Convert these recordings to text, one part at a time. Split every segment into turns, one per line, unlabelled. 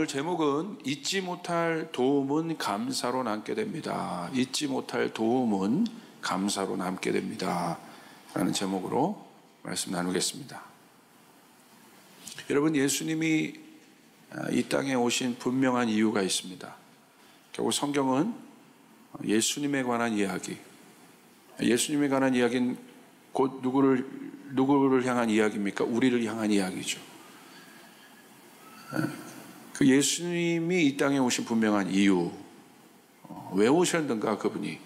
오늘 제목은 잊지 못할 도움은 감사로 남게 됩니다. 잊지 못할 도움은 감사로 남게 됩니다. 라는 제목으로 말씀 나누겠습니다. 여러분, 예수님이 이 땅에 오신 분명한 이유가 있습니다. 결국 성경은 예수님에 관한 이야기, 예수님에 관한 이야기는 곧 누구를 향한 이야기입니까? 우리를 향한 이야기죠. 그 예수님이 이 땅에 오신 분명한 이유, 왜 오셨는가 그분이?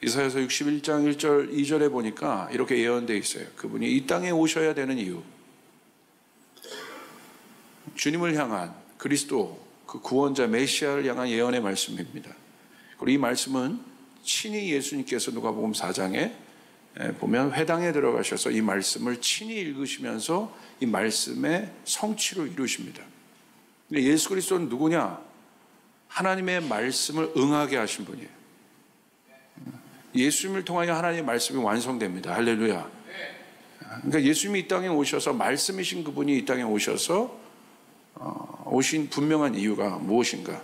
이사야서 61장 1절 2절에 보니까 이렇게 예언되어 있어요. 그분이 이 땅에 오셔야 되는 이유, 주님을 향한 그리스도, 그 구원자 메시아를 향한 예언의 말씀입니다. 그리고 이 말씀은 친히 예수님께서 누가복음 4장에 보면 회당에 들어가셔서 이 말씀을 친히 읽으시면서 이 말씀의 성취를 이루십니다. 근데 예수 그리스도는 누구냐? 하나님의 말씀을 응하게 하신 분이에요. 예수님을 통하여 하나님의 말씀이 완성됩니다. 할렐루야. 그러니까 예수님이 이 땅에 오셔서, 말씀이신 그분이 이 땅에 오셔서 오신 분명한 이유가 무엇인가?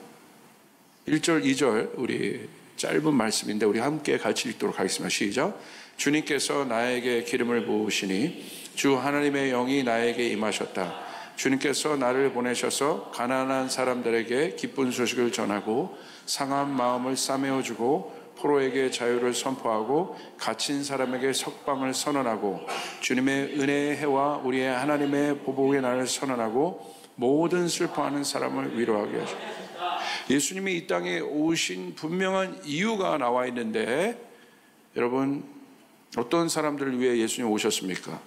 1절 2절 우리 짧은 말씀인데 우리 함께 같이 읽도록 하겠습니다. 시작. 주님께서 나에게 기름을 부으시니 주 하나님의 영이 나에게 임하셨다. 주님께서 나를 보내셔서 가난한 사람들에게 기쁜 소식을 전하고 상한 마음을 싸매어주고 포로에게 자유를 선포하고 갇힌 사람에게 석방을 선언하고 주님의 은혜의 해와 우리의 하나님의 보복의 날을 선언하고 모든 슬퍼하는 사람을 위로하게 하십니다. 예수님이 이 땅에 오신 분명한 이유가 나와 있는데, 여러분, 어떤 사람들을 위해 예수님이 오셨습니까?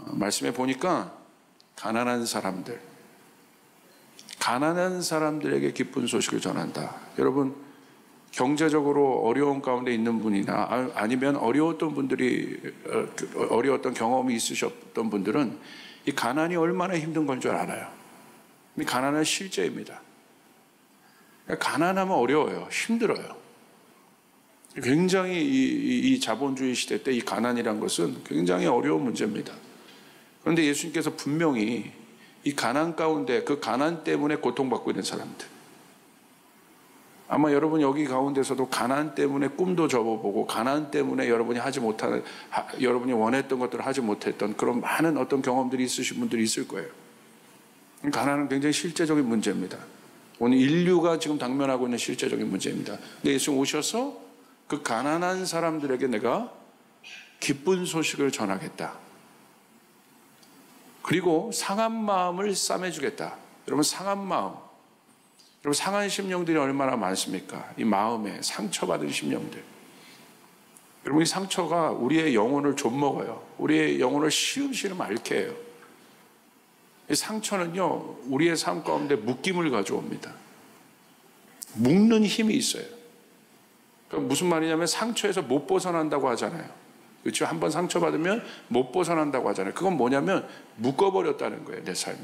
말씀에 보니까 가난한 사람들에게 기쁜 소식을 전한다. 여러분, 경제적으로 어려운 가운데 있는 분이나 아니면 어려웠던 경험이 있으셨던 분들은 이 가난이 얼마나 힘든 건 줄 알아요. 이 가난은 실제입니다. 가난하면 어려워요. 힘들어요. 굉장히 이 자본주의 시대 때 이 가난이란 것은 굉장히 어려운 문제입니다. 그런데 예수님께서 분명히 이 가난 가운데, 그 가난 때문에 고통받고 있는 사람들, 아마 여러분 여기 가운데서도 가난 때문에 꿈도 접어보고 가난 때문에 여러분이 여러분이 원했던 것들을 하지 못했던 그런 많은 어떤 경험들이 있으신 분들이 있을 거예요. 가난은 굉장히 실제적인 문제입니다. 오늘 인류가 지금 당면하고 있는 실제적인 문제입니다. 근데 예수님 오셔서 그 가난한 사람들에게 내가 기쁜 소식을 전하겠다. 그리고 상한 마음을 싸매주겠다. 여러분, 상한 마음, 여러분, 상한 심령들이 얼마나 많습니까? 이 마음에 상처받은 심령들. 여러분, 이 상처가 우리의 영혼을 좀먹어요. 우리의 영혼을 시름시름 앓게 해요. 이 상처는요, 우리의 삶 가운데 묶임을 가져옵니다. 묶는 힘이 있어요. 그러니까 무슨 말이냐면 상처에서 못 벗어난다고 하잖아요. 그렇죠? 한번 상처받으면 못 벗어난다고 하잖아요. 그건 뭐냐면 묶어버렸다는 거예요, 내 삶을.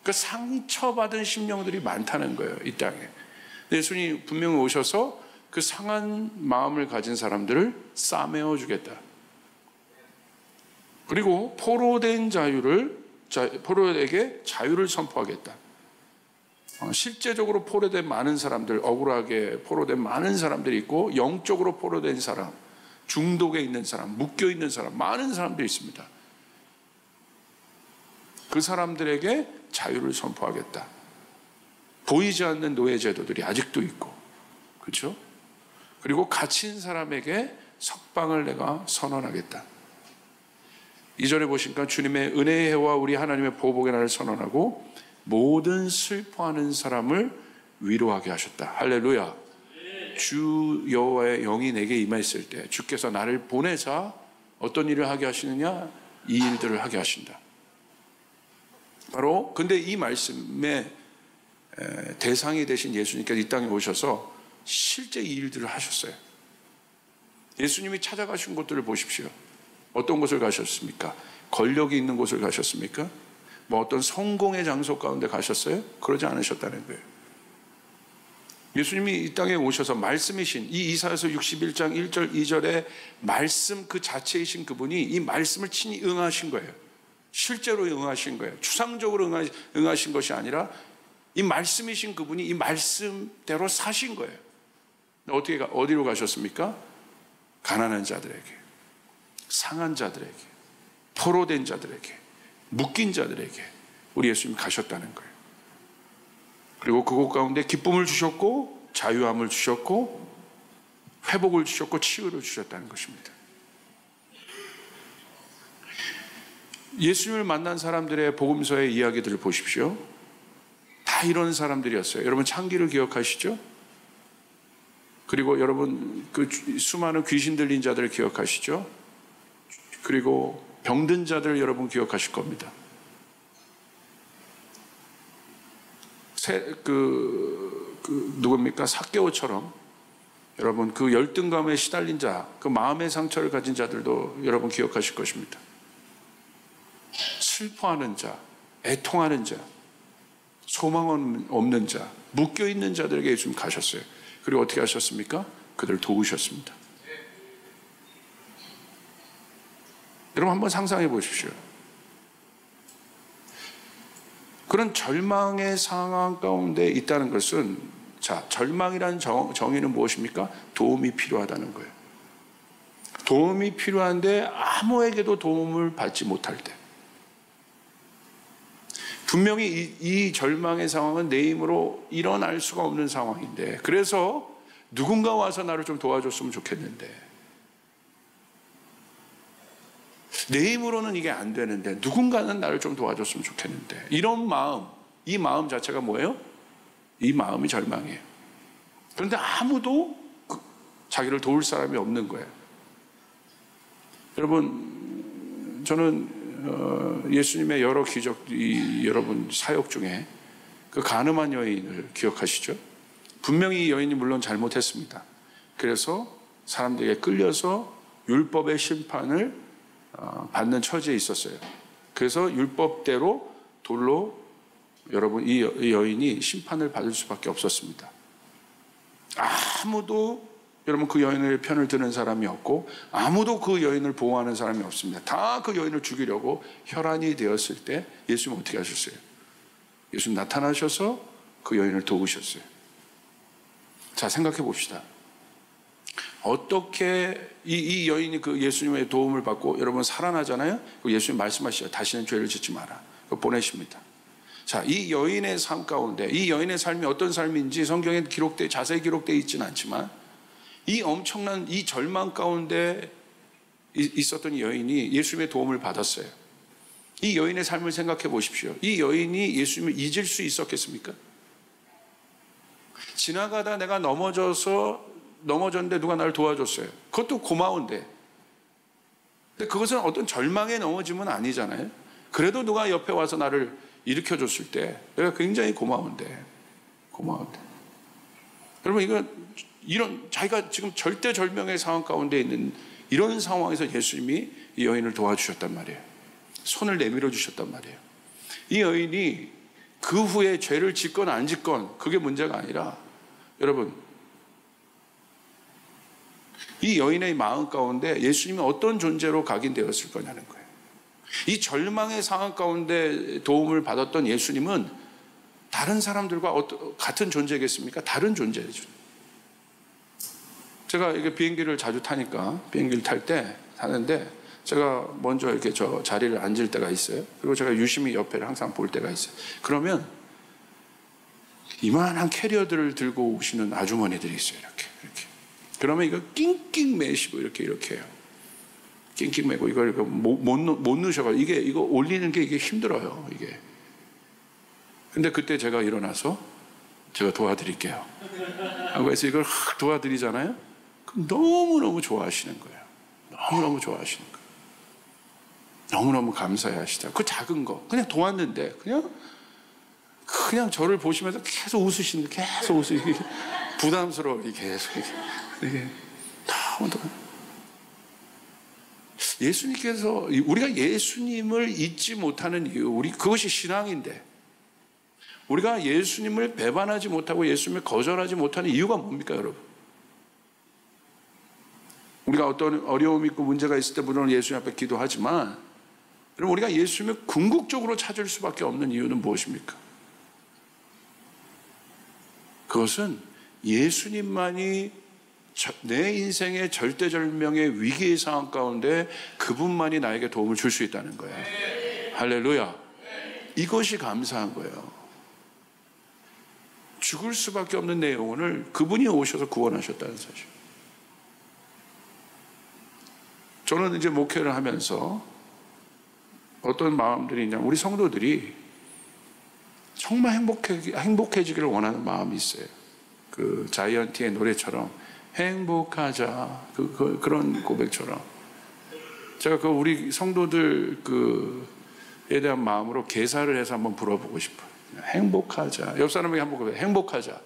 그러니까 상처받은 심령들이 많다는 거예요, 이 땅에. 예수님이 분명히 오셔서 그 상한 마음을 가진 사람들을 싸매어 주겠다. 그리고 포로에게 자유를 선포하겠다. 실제적으로 포로된 많은 사람들, 억울하게 포로된 많은 사람들이 있고, 영적으로 포로된 사람, 중독에 있는 사람, 묶여 있는 사람, 많은 사람들이 있습니다. 그 사람들에게 자유를 선포하겠다. 보이지 않는 노예 제도들이 아직도 있고, 그렇죠? 그리고 갇힌 사람에게 석방을 내가 선언하겠다. 이전에 보시니까 주님의 은혜의 해와 우리 하나님의 보복의 날을 선언하고 모든 슬퍼하는 사람을 위로하게 하셨다. 할렐루야. 주 여호와의 영이 내게 임했을 때 주께서 나를 보내사 어떤 일을 하게 하시느냐? 이 일들을 하게 하신다. 바로 근데 이 말씀의 대상이 되신 예수님께서 이 땅에 오셔서 실제 이 일들을 하셨어요. 예수님이 찾아가신 곳들을 보십시오. 어떤 곳을 가셨습니까? 권력이 있는 곳을 가셨습니까? 뭐 어떤 성공의 장소 가운데 가셨어요? 그러지 않으셨다는 거예요. 예수님이 이 땅에 오셔서 말씀이신 이 이사야서 61장 1절 2절의 말씀 그 자체이신 그분이 이 말씀을 친히 응하신 거예요. 실제로 응하신 거예요. 추상적으로 응하신 것이 아니라 이 말씀이신 그분이 이 말씀대로 사신 거예요. 어디로 가셨습니까? 가난한 자들에게, 상한 자들에게, 포로된 자들에게, 묶인 자들에게 우리 예수님이 가셨다는 거예요. 그리고 그곳 가운데 기쁨을 주셨고 자유함을 주셨고 회복을 주셨고 치유를 주셨다는 것입니다. 예수님을 만난 사람들의 복음서의 이야기들을 보십시오. 다 이런 사람들이었어요. 여러분 창기를 기억하시죠? 그리고 여러분 그 수많은 귀신 들린 자들을 기억하시죠? 그리고 병든 자들 여러분 기억하실 겁니다. 누굽니까? 삭개오처럼 여러분 그 열등감에 시달린 자, 그 마음의 상처를 가진 자들도 여러분 기억하실 것입니다. 슬퍼하는 자, 애통하는 자, 소망 없는 자, 묶여있는 자들에게 예수님 가셨어요. 그리고 어떻게 하셨습니까? 그들을 도우셨습니다. 여러분 한번 상상해 보십시오. 그런 절망의 상황 가운데 있다는 것은, 자, 절망이라는 정의는 무엇입니까? 도움이 필요하다는 거예요. 도움이 필요한데 아무에게도 도움을 받지 못할 때, 분명히 이 절망의 상황은 내 힘으로 일어날 수가 없는 상황인데, 그래서 누군가 와서 나를 좀 도와줬으면 좋겠는데, 내 힘으로는 이게 안 되는데 누군가는 나를 좀 도와줬으면 좋겠는데, 이런 마음, 이 마음 자체가 뭐예요? 이 마음이 절망이에요. 그런데 아무도 자기를 도울 사람이 없는 거예요. 여러분, 저는 예수님의 여러 기적, 여러분 사역 중에 그 간음한 여인을 기억하시죠? 분명히 이 여인이 물론 잘못했습니다. 그래서 사람들에게 끌려서 율법의 심판을 받는 처지에 있었어요. 그래서 율법대로 돌로 여러분 이 여인이 심판을 받을 수밖에 없었습니다. 아무도 여러분 그 여인의 편을 드는 사람이 없고 아무도 그 여인을 보호하는 사람이 없습니다. 다 그 여인을 죽이려고 혈안이 되었을 때 예수님은 어떻게 하셨어요? 예수님 나타나셔서 그 여인을 도우셨어요. 자, 생각해 봅시다. 어떻게 이 여인이 그 예수님의 도움을 받고 여러분 살아나잖아요. 예수님 말씀하시죠. 다시는 죄를 짓지 마라. 보내십니다. 자, 이 여인의 삶 가운데, 이 여인의 삶이 어떤 삶인지 성경에 자세히 기록되어 있지는 않지만, 이 엄청난 이 절망 가운데 있었던 이 여인이 예수님의 도움을 받았어요. 이 여인의 삶을 생각해 보십시오. 이 여인이 예수님을 잊을 수 있었겠습니까? 지나가다 내가 넘어졌는데 누가 나를 도와줬어요. 그것도 고마운데. 근데 그것은 어떤 절망에 넘어짐은 아니잖아요. 그래도 누가 옆에 와서 나를 일으켜줬을 때 내가 굉장히 고마운데. 여러분, 이런 자기가 지금 절대절명의 상황 가운데 있는 이런 상황에서 예수님이 이 여인을 도와주셨단 말이에요. 손을 내밀어 주셨단 말이에요. 이 여인이 그 후에 죄를 짓건 안 짓건 그게 문제가 아니라, 여러분, 이 여인의 마음 가운데 예수님이 어떤 존재로 각인되었을 거냐는 거예요. 이 절망의 상황 가운데 도움을 받았던 예수님은 다른 사람들과 같은 존재겠습니까? 다른 존재죠. 제가 이게 비행기를 자주 타니까, 비행기를 타는데 제가 먼저 이렇게 저 자리를 앉을 때가 있어요. 그리고 제가 유심히 옆에를 항상 볼 때가 있어요. 그러면 이만한 캐리어들을 들고 오시는 아주머니들이 있어요. 이렇게. 그러면 이거 낑낑 매시고 이렇게 해요. 낑낑 매고 이걸 못 넣으셔가지고 이거 올리는 게 이게 힘들어요. 이게. 근데 그때 제가 일어나서 제가 도와드릴게요 하고 해서 이걸 도와드리잖아요. 그럼 너무너무 좋아하시는 거예요. 너무너무 좋아하시는 거예요. 너무너무 감사해 하시다. 그 작은 거 그냥 도왔는데 그냥 저를 보시면서 계속 웃으시는 거예요. 계속 웃으시는 거예요. 부담스러워. 계속 이게 너무 예수님께서, 우리가 예수님을 잊지 못하는 이유, 그것이 신앙인데, 우리가 예수님을 배반하지 못하고 예수님을 거절하지 못하는 이유가 뭡니까, 여러분? 우리가 어떤 어려움이 있고 문제가 있을 때 물론 예수님 앞에 기도하지만, 여러분, 우리가 예수님을 궁극적으로 찾을 수밖에 없는 이유는 무엇입니까? 그것은 예수님만이 내 인생의 절대절명의 위기의 상황 가운데 그분만이 나에게 도움을 줄 수 있다는 거예요. 할렐루야. 이것이 감사한 거예요. 죽을 수밖에 없는 내 영혼을 그분이 오셔서 구원하셨다는 사실. 저는 이제 목회를 하면서 어떤 마음들이 있냐면, 우리 성도들이 정말 행복해지기를 원하는 마음이 있어요. 그 자이언티의 노래처럼 행복하자, 그런 고백처럼. 제가 그 우리 성도들 그에 대한 마음으로 개사를 해서 한번 불어보고 싶어요. 행복하자. 옆 사람에게 한번 행복하자.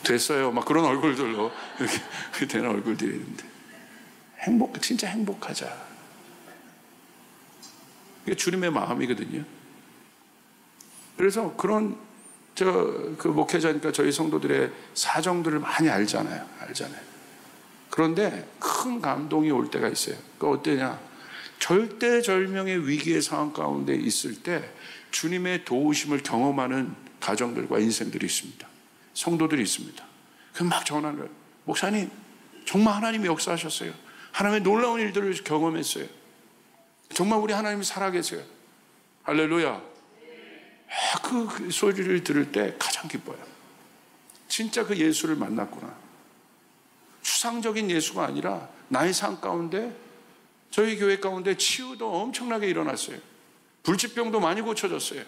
됐어요. 막 그런 얼굴들로 이렇게 되는 얼굴들이 있는데, 진짜 행복하자. 이게 주님의 마음이거든요. 그래서 제가 그 목회자니까 저희 성도들의 사정들을 많이 알잖아요. 그런데 큰 감동이 올 때가 있어요. 그거 어때냐? 절대절명의 위기의 상황 가운데 있을 때 주님의 도우심을 경험하는 가정들과 인생들이 있습니다. 성도들이 있습니다. 그럼 막 전하는 거예요. 목사님, 정말 하나님이 역사하셨어요. 하나님의 놀라운 일들을 경험했어요. 정말 우리 하나님이 살아계세요. 할렐루야. 그 소리를 들을 때 가장 기뻐요. 진짜 그 예수를 만났구나. 추상적인 예수가 아니라 나의 삶 가운데, 저희 교회 가운데 치유도 엄청나게 일어났어요. 불치병도 많이 고쳐졌어요.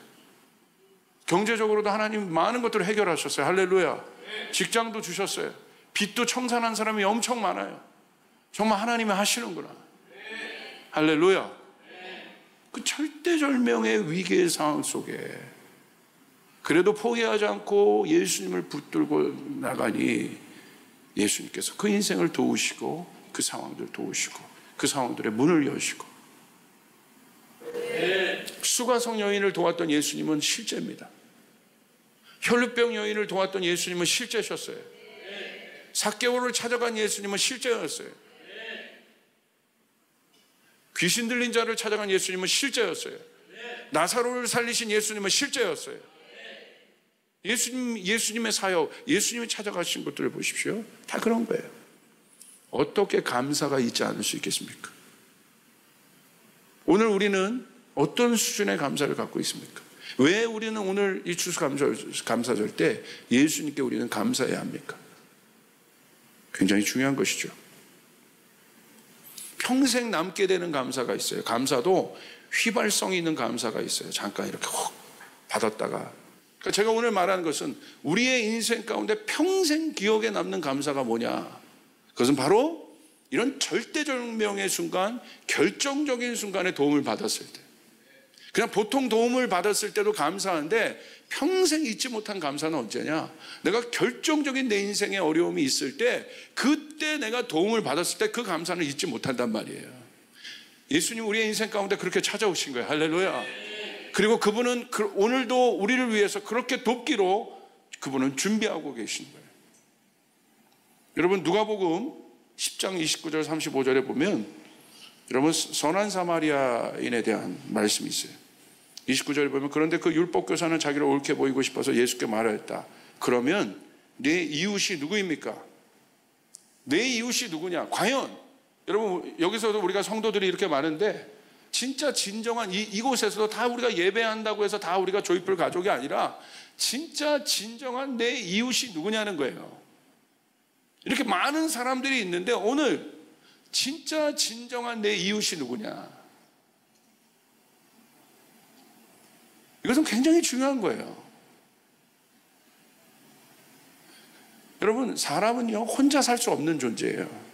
경제적으로도 하나님 많은 것들을 해결하셨어요. 할렐루야. 직장도 주셨어요. 빚도 청산한 사람이 엄청 많아요. 정말 하나님이 하시는구나. 할렐루야. 그 절대절명의 위기의 상황 속에 그래도 포기하지 않고 예수님을 붙들고 나가니 예수님께서 그 인생을 도우시고 그 상황들을 도우시고 그 상황들의 문을 여시고, 수가성 여인을 도왔던 예수님은 실제입니다. 혈루병 여인을 도왔던 예수님은 실제셨어요. 삭개오를 찾아간 예수님은 실제였어요. 귀신 들린 자를 찾아간 예수님은 실제였어요. 나사로를 살리신 예수님은 실제였어요. 예수님의 사역, 예수님이 찾아가신 것들을 보십시오. 다 그런 거예요. 어떻게 감사가 있지 않을 수 있겠습니까? 오늘 우리는 어떤 수준의 감사를 갖고 있습니까? 왜 우리는 오늘 이 추수감사절 때 예수님께 우리는 감사해야 합니까? 굉장히 중요한 것이죠. 평생 남게 되는 감사가 있어요. 감사도 휘발성이 있는 감사가 있어요. 잠깐 이렇게 훅 받았다가. 그러니까 제가 오늘 말하는 것은 우리의 인생 가운데 평생 기억에 남는 감사가 뭐냐? 그것은 바로 이런 절대절명의 순간, 결정적인 순간에 도움을 받았을 때. 그냥 보통 도움을 받았을 때도 감사한데 평생 잊지 못한 감사는 언제냐? 내가 결정적인 내 인생의 어려움이 있을 때, 그때 내가 도움을 받았을 때 그 감사는 잊지 못한단 말이에요. 예수님 우리의 인생 가운데 그렇게 찾아오신 거예요. 할렐루야. 그리고 그분은 오늘도 우리를 위해서 그렇게 돕기로 그분은 준비하고 계신 거예요. 여러분, 누가복음 10장 29절 35절에 보면 여러분 선한 사마리아인에 대한 말씀이 있어요. 29절에 보면, 그런데 그 율법교사는 자기를 옳게 보이고 싶어서 예수께 말하였다. 그러면 내 이웃이 누구입니까? 내 이웃이 누구냐? 과연 여러분, 여기서도 우리가 성도들이 이렇게 많은데 진짜 진정한 이곳에서도 다 우리가 예배한다고 해서 다 우리가 조이풀 가족이 아니라 진짜 진정한 내 이웃이 누구냐는 거예요. 이렇게 많은 사람들이 있는데 오늘 진짜 진정한 내 이웃이 누구냐? 이것은 굉장히 중요한 거예요. 여러분, 사람은요 혼자 살 수 없는 존재예요.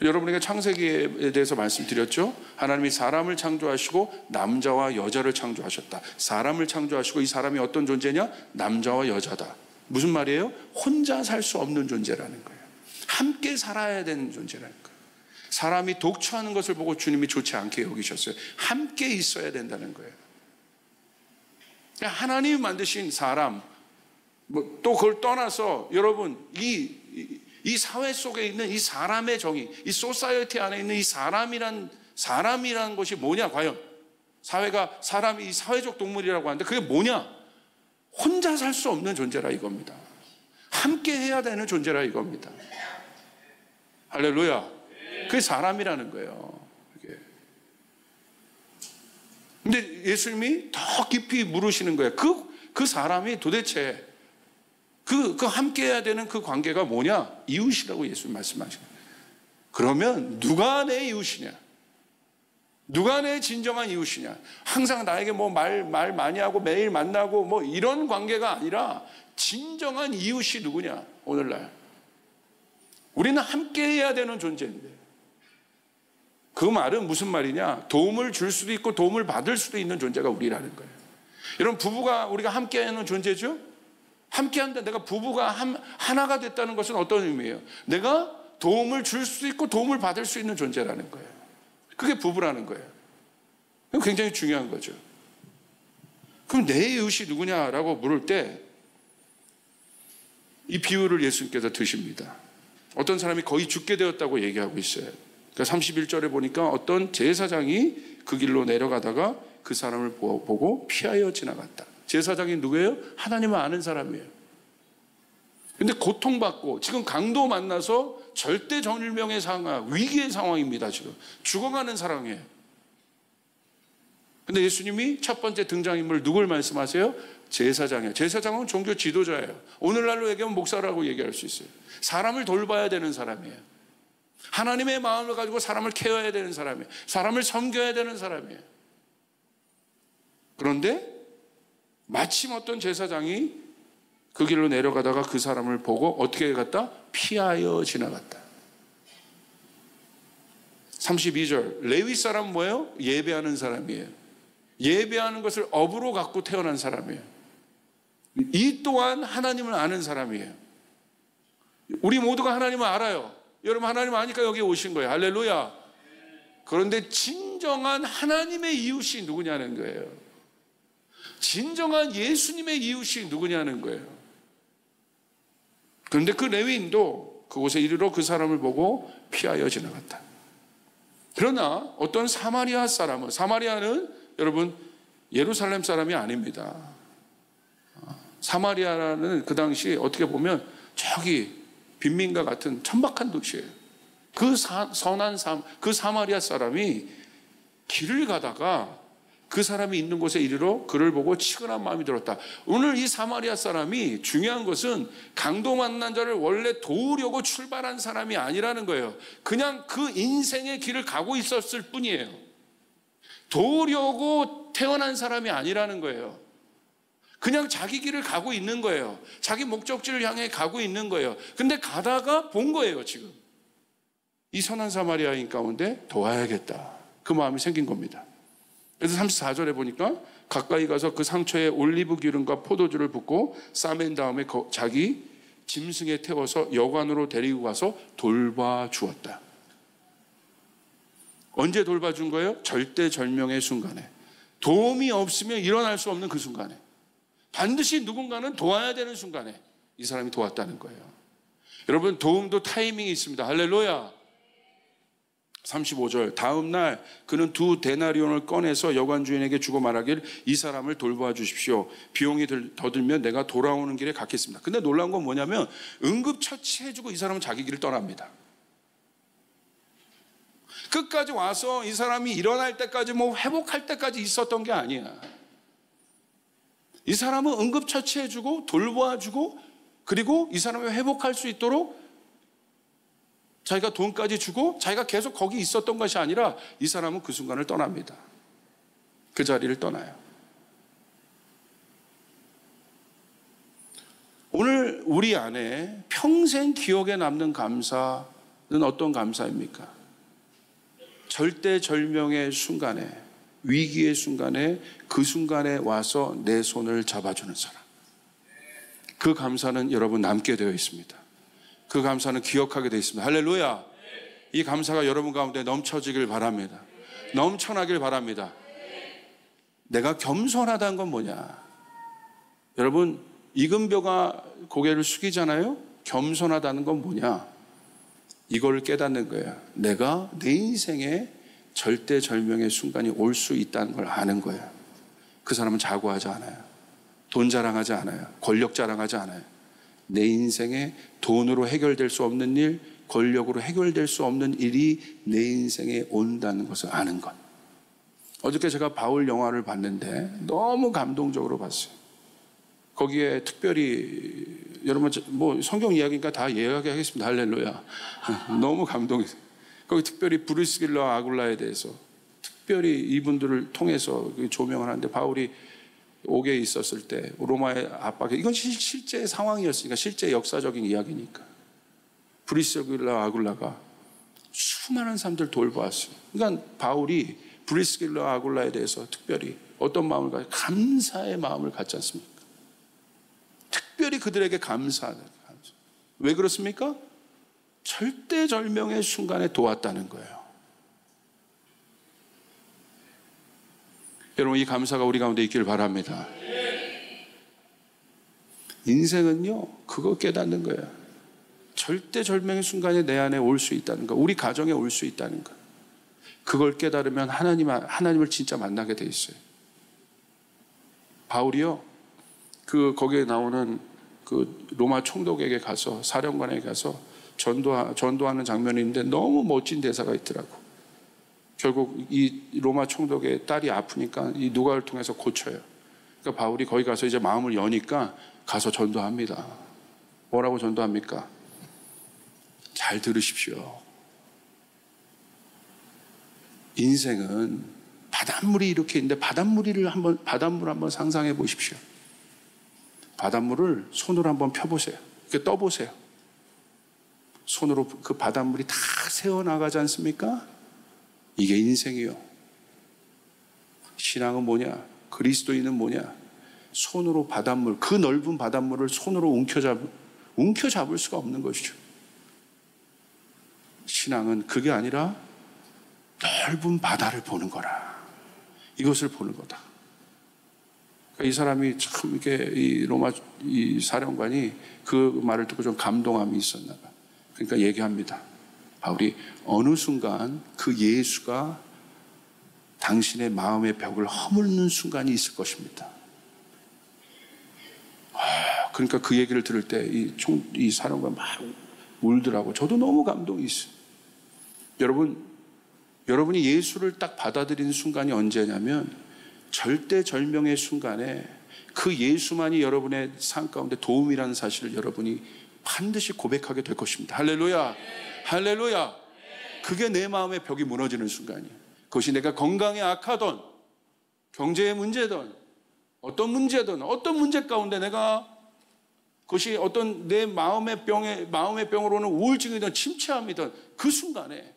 여러분에게 창세기에 대해서 말씀드렸죠. 하나님이 사람을 창조하시고 남자와 여자를 창조하셨다. 사람을 창조하시고 이 사람이 어떤 존재냐? 남자와 여자다. 무슨 말이에요? 혼자 살 수 없는 존재라는 거예요. 함께 살아야 되는 존재라는 거예요. 사람이 독처하는 것을 보고 주님이 좋지 않게 여기셨어요. 함께 있어야 된다는 거예요. 하나님이 만드신 사람, 또 그걸 떠나서 여러분 이 사회 속에 있는 이 사람의 정의, 이 소사이어티 안에 있는 이 사람이란 사람이라는 것이 뭐냐 과연? 사람이 사회적 동물이라고 하는데 그게 뭐냐? 혼자 살 수 없는 존재라 이겁니다. 함께 해야 되는 존재라 이겁니다. 할렐루야. 그게 사람이라는 거예요. 근데 예수님이 더 깊이 물으시는 거예요. 그 사람이 도대체 그 함께 해야 되는 그 관계가 뭐냐? 이웃이라고 예수님 말씀하시는 거예요. 그러면 누가 내 이웃이냐? 누가 내 진정한 이웃이냐? 항상 나에게 뭐 말 많이 하고 매일 만나고 뭐 이런 관계가 아니라 진정한 이웃이 누구냐? 오늘날 우리는 함께 해야 되는 존재인데 그 말은 무슨 말이냐? 도움을 줄 수도 있고 도움을 받을 수도 있는 존재가 우리라는 거예요. 여러분 부부가 우리가 함께 하는 존재죠? 함께 한다. 내가 부부가 하나가 됐다는 것은 어떤 의미예요? 내가 도움을 줄 수도 있고 도움을 받을 수 있는 존재라는 거예요. 그게 부부라는 거예요. 굉장히 중요한 거죠. 그럼 내 이웃이 누구냐라고 물을 때 이 비유를 예수님께서 드십니다. 어떤 사람이 거의 죽게 되었다고 얘기하고 있어요. 그러니까 31절에 보니까 어떤 제사장이 그 길로 내려가다가 그 사람을 보고 피하여 지나갔다. 제사장이 누구예요? 하나님을 아는 사람이에요. 근데 고통받고 지금 강도 만나서 절대절명의 상황, 위기의 상황입니다. 지금 죽어가는 상황이에요. 근데 예수님이 첫 번째 등장인물 누굴 말씀하세요? 제사장이에요. 제사장은 종교 지도자예요. 오늘날로 얘기하면 목사라고 얘기할 수 있어요. 사람을 돌봐야 되는 사람이에요. 하나님의 마음을 가지고 사람을 케어해야 되는 사람이에요. 사람을 섬겨야 되는 사람이에요. 그런데 마침 어떤 제사장이 그 길로 내려가다가 그 사람을 보고 어떻게 갔다? 피하여 지나갔다. 32절 레위 사람은 뭐예요? 예배하는 사람이에요. 예배하는 것을 업으로 갖고 태어난 사람이에요. 이 또한 하나님을 아는 사람이에요. 우리 모두가 하나님을 알아요. 여러분 하나님 아니까 여기 오신 거예요. 할렐루야. 그런데 진정한 하나님의 이웃이 누구냐는 거예요. 진정한 예수님의 이웃이 누구냐는 거예요. 그런데 그 레위인도 그곳에 이르러 그 사람을 보고 피하여 지나갔다. 그러나 어떤 사마리아는 여러분 예루살렘 사람이 아닙니다. 사마리아라는 그 당시 어떻게 보면 저기 빈민가 같은 천박한 도시예요. 그 사마리아 사람이 길을 가다가 그 사람이 있는 곳에 이르러 그를 보고 치근한 마음이 들었다. 오늘 이 사마리아 사람이 중요한 것은 강도 만난 자를 원래 도우려고 출발한 사람이 아니라는 거예요. 그냥 그 인생의 길을 가고 있었을 뿐이에요. 도우려고 태어난 사람이 아니라는 거예요. 그냥 자기 길을 가고 있는 거예요. 자기 목적지를 향해 가고 있는 거예요. 근데 가다가 본 거예요, 지금. 이 선한 사마리아인 가운데 도와야겠다. 그 마음이 생긴 겁니다. 그래서 34절에 보니까 가까이 가서 그 상처에 올리브 기름과 포도주를 붓고 싸맨 다음에 자기 짐승에 태워서 여관으로 데리고 가서 돌봐주었다. 언제 돌봐준 거예요? 절대절명의 순간에. 도움이 없으면 일어날 수 없는 그 순간에. 반드시 누군가는 도와야 되는 순간에 이 사람이 도왔다는 거예요. 여러분 도움도 타이밍이 있습니다. 할렐루야. 35절 다음 날 그는 2 데나리온을 꺼내서 여관 주인에게 주고 말하길 이 사람을 돌보아 주십시오. 비용이 더 들면 내가 돌아오는 길에 갚겠습니다. 근데 놀라운 건 뭐냐면 응급처치해주고 이 사람은 자기 길을 떠납니다. 끝까지 와서 이 사람이 일어날 때까지 뭐 회복할 때까지 있었던 게 아니야. 이 사람은 응급처치해주고 돌보아주고 그리고 이 사람이 회복할 수 있도록 자기가 돈까지 주고 자기가 계속 거기 있었던 것이 아니라 이 사람은 그 순간을 떠납니다. 그 자리를 떠나요. 오늘 우리 안에 평생 기억에 남는 감사는 어떤 감사입니까? 절대절명의 순간에 위기의 순간에 그 순간에 와서 내 손을 잡아주는 사람. 그 감사는 여러분 남게 되어 있습니다. 그 감사는 기억하게 되어 있습니다. 할렐루야. 이 감사가 여러분 가운데 넘쳐지길 바랍니다. 넘쳐나길 바랍니다. 내가 겸손하다는 건 뭐냐? 여러분 이금표가 고개를 숙이잖아요. 겸손하다는 건 뭐냐? 이걸 깨닫는 거야. 내가 내 인생에 절대절명의 순간이 올 수 있다는 걸 아는 거예요. 그 사람은 자고하지 않아요. 돈 자랑하지 않아요. 권력 자랑하지 않아요. 내 인생에 돈으로 해결될 수 없는 일, 권력으로 해결될 수 없는 일이 내 인생에 온다는 것을 아는 것. 어저께 제가 바울 영화를 봤는데 너무 감동적으로 봤어요. 거기에 특별히 여러분 뭐 성경 이야기니까 다 이야기하겠습니다. 할렐루야. 너무 감동했어요. 거기 특별히 브리스길라와 아굴라에 대해서 특별히 이분들을 통해서 조명을 하는데, 바울이 옥에 있었을 때 로마의 압박에, 이건 실제 상황이었으니까 실제 역사적인 이야기니까 브리스길라와 아굴라가 수많은 사람들 돌보았어요. 그러니까 바울이 브리스길라와 아굴라에 대해서 특별히 어떤 마음을 가지고 감사의 마음을 갖지 않습니까? 특별히 그들에게 감사하는. 왜 그렇습니까? 절대절명의 순간에 도왔다는 거예요. 여러분, 이 감사가 우리 가운데 있기를 바랍니다. 인생은요, 그거 깨닫는 거예요. 절대절명의 순간에 내 안에 올 수 있다는 거, 우리 가정에 올 수 있다는 거. 그걸 깨달으면 하나님을 진짜 만나게 돼 있어요. 바울이요, 거기에 나오는 그 로마 총독에게 가서, 사령관에게 가서 전도하는 장면이 있는데 너무 멋진 대사가 있더라고. 결국 이 로마 총독의 딸이 아프니까 이 누가를 통해서 고쳐요. 그러니까 바울이 거기 가서 이제 마음을 여니까 가서 전도합니다. 뭐라고 전도합니까? 잘 들으십시오. 인생은 바닷물이 이렇게 있는데 바닷물 한번 상상해 보십시오. 바닷물을 손으로 한번 펴보세요. 이렇게 떠보세요. 손으로 그 바닷물이 다 새어나가지 않습니까? 이게 인생이요. 신앙은 뭐냐? 그리스도인은 뭐냐? 손으로 바닷물, 그 넓은 바닷물을 손으로 움켜잡을 수가 없는 것이죠. 신앙은 그게 아니라 넓은 바다를 보는 거라. 이것을 보는 거다. 그러니까 이 사람이 참 이렇게 이 로마 이 사령관이 그 말을 듣고 좀 감동함이 있었나 봐. 그러니까 얘기합니다. 바울이 어느 순간 그 예수가 당신의 마음의 벽을 허물는 순간이 있을 것입니다. 그러니까 그 얘기를 들을 때 이 사령관 막 울더라고. 저도 너무 감동이 있어요. 여러분이 예수를 딱 받아들이는 순간이 언제냐면 절대절명의 순간에 그 예수만이 여러분의 삶 가운데 도움이라는 사실을 여러분이 반드시 고백하게 될 것입니다. 할렐루야. 할렐루야. 그게 내 마음의 벽이 무너지는 순간이에요. 그것이 내가 건강에 악하던, 경제의 문제든, 어떤 문제 가운데 내가 그것이 어떤 내 마음의 병으로 오는 우울증이든 침체함이든 그 순간에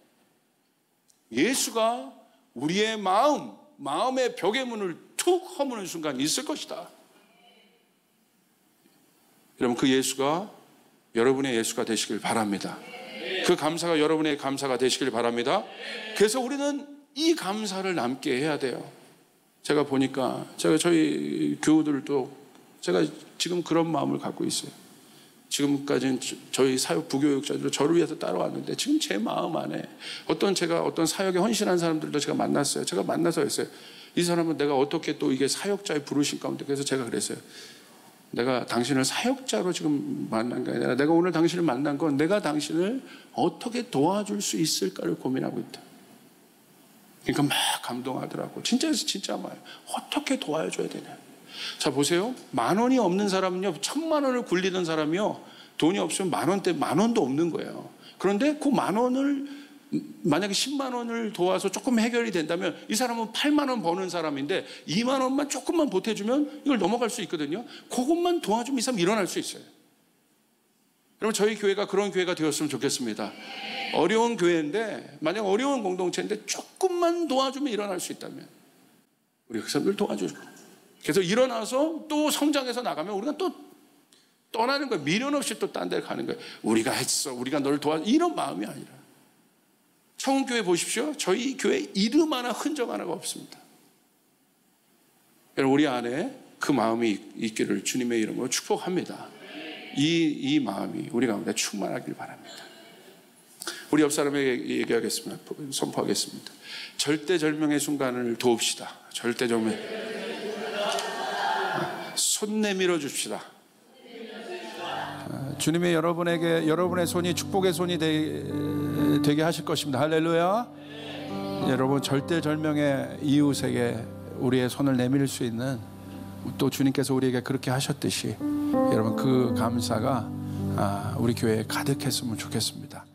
예수가 우리의 마음의 벽의 문을 툭 허무는 순간이 있을 것이다. 여러분, 그 예수가 여러분의 예수가 되시길 바랍니다. 그 감사가 여러분의 감사가 되시길 바랍니다. 그래서 우리는 이 감사를 남게 해야 돼요. 제가 보니까 저희 교우들도 제가 지금 그런 마음을 갖고 있어요. 지금까지는 저희 사역 부교육자들도 저를 위해서 따라왔는데 지금 제 마음 안에 어떤 사역에 헌신한 사람들도 제가 만났어요. 제가 만나서 했어요. 이 사람은 내가 어떻게 또 이게 사역자의 부르신 가운데, 그래서 제가 그랬어요. 내가 당신을 사역자로 지금 만난 게 아니라 내가 오늘 당신을 만난 건 내가 당신을 어떻게 도와줄 수 있을까를 고민하고 있다. 그러니까 막 감동하더라고. 진짜 말 어떻게 도와줘야 되냐. 자, 보세요. 10,000원이 없는 사람은요, 1,000,000원을 굴리던 사람이요, 돈이 없으면 만 원도 없는 거예요. 그런데 그 10,000원을 만약에 10만 원을 도와서 조금 해결이 된다면 이 사람은 8만 원 버는 사람인데 2만 원만 조금만 보태주면 이걸 넘어갈 수 있거든요. 그것만 도와주면 이 사람 일어날 수 있어요. 여러분, 저희 교회가 그런 교회가 되었으면 좋겠습니다. 어려운 교회인데, 만약 어려운 공동체인데 조금만 도와주면 일어날 수 있다면 우리 그 사람들 도와주고, 그래서 일어나서 또 성장해서 나가면 우리가 또 떠나는 거예요. 미련 없이 또 딴 데 가는 거예요. 우리가 했어, 우리가 너를 도와줘, 이런 마음이 아니라. 청운교회 보십시오. 저희 교회 이름 하나, 흔적 하나가 없습니다. 여러분, 우리 안에 그 마음이 있기를 주님의 이름으로 축복합니다. 이 마음이 우리 가운데 충만하길 바랍니다. 우리 우리 옆 사람에게 얘기하겠습니다. 선포하겠습니다. 절대절명의 순간을 도웁시다. 절대절명. 손 내밀어 줍시다. 주님이 여러분에게 여러분의 손이 축복의 손이 되게 하실 것입니다. 할렐루야. 여러분 절대절명의 이웃에게 우리의 손을 내밀 수 있는, 또 주님께서 우리에게 그렇게 하셨듯이 여러분 그 감사가 우리 교회에 가득했으면 좋겠습니다.